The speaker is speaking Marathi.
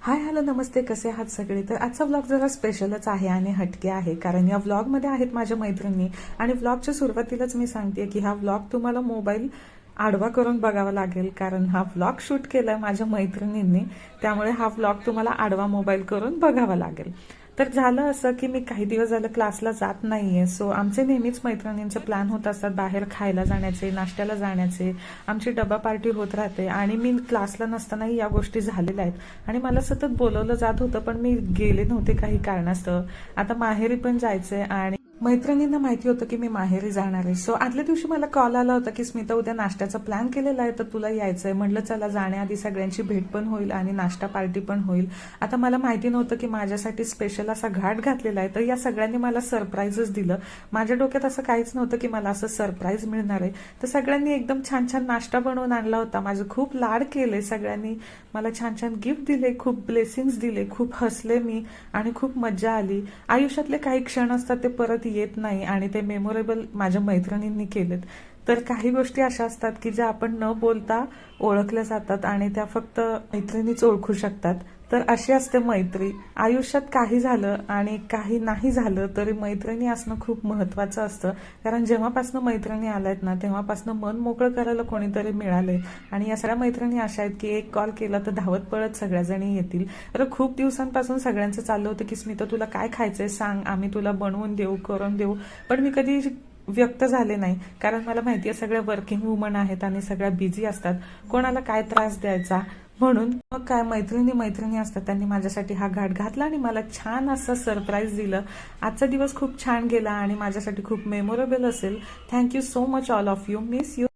हाय हॅलो नमस्ते, कसे आहात सगळे. तर आजचा व्लॉग जरा स्पेशलच आहे आणि हटके आहे, कारण या व्लॉगमध्ये आहेत माझ्या मैत्रिणी. आणि व्लॉगच्या सुरुवातीलाच मी सांगते की हा व्लॉग तुम्हाला मोबाईल आडवा करून बघावा लागेल, कारण हा व्लॉग शूट केलाय माझ्या मैत्रिणींनी. त्यामुळे हा व्लॉग तुम्हाला आडवा मोबाईल करून बघावा लागेल. तर झालं असं की मी काही दिवस झालं क्लासला जात नाहीये, सो आमचे नेहमीच मैत्रिणींचे प्लॅन होत असतात बाहेर खायला जाण्याचे, नाश्त्याला जाण्याचे. आमची डबा पार्टी होत राहते आणि मी क्लासला नसतानाही या गोष्टी झालेल्या आहेत आणि मला सतत बोलवलं जात होतं, पण मी गेले नव्हते काही कारणास्तव. आता माहेरी पण जायचंय आणि मैत्रिणींना माहिती होतं की मी माहेरी जाणार आहे. सो आदल्या दिवशी मला कॉल आला होता की स्मिता, उद्या नाश्त्याचा प्लॅन केलेला आहे, तर तुला यायचंय. म्हटलं चला, जाण्याआधी सगळ्यांची भेट पण होईल आणि नाश्ता पार्टी पण होईल. आता मला माहिती नव्हतं की माझ्यासाठी स्पेशल असा घाट घातलेला आहे, तर या सगळ्यांनी मला सरप्राईजच दिलं. माझ्या डोक्यात असं काहीच नव्हतं की मला असं सरप्राईज मिळणार आहे. तर सगळ्यांनी एकदम छान छान नाश्ता बनवून आणला होता. माझं खूप लाड केले सगळ्यांनी, मला छान छान गिफ्ट दिले, खूप ब्लेसिंग्स दिले, खूप हसले मी आणि खूप मजा आली. आयुष्यातले काही क्षण असतात ते परत येत नाही आणि ते मेमोरेबल माझ्या मैत्रिणींनी केलेत. तर काही गोष्टी अशा असतात की ज्या आपण न बोलता ओळखल्या जातात आणि त्या फक्त मैत्रिणीच ओळखू शकतात. तर अशी असते मैत्री. आयुष्यात काही झालं आणि काही नाही झालं तरी मैत्रिणी असणं खूप महत्वाचं असतं, कारण जेव्हापासून मैत्रिणी आल्यात ना, तेव्हापासून मन मोकळं करायला कोणीतरी मिळालंय. आणि या सगळ्या मैत्रिणी अशा आहेत की एक कॉल केला तर धावत पळत सगळ्याजणी येतील. तर खूप दिवसांपासून सगळ्यांचं चाललं होतं की स्मिता, तुला काय खायचंय सांग, आम्ही तुला बनवून देऊ, करून देऊ. पण मी कधी व्यक्त झाले नाही, कारण मला माहिती आहे सगळ्या वर्किंग वुमन आहेत आणि सगळ्या बिझी असतात, कोणाला काय त्रास द्यायचा. म्हणून मग काय, मैत्रिणी मैत्रिणी असतात, त्यांनी माझ्यासाठी हा घाट घातला आणि मला छान असं सरप्राईज दिलं. आजचा दिवस खूप छान गेला आणि माझ्यासाठी खूप मेमोरेबल असेल. Thank you so much all of you. Miss you.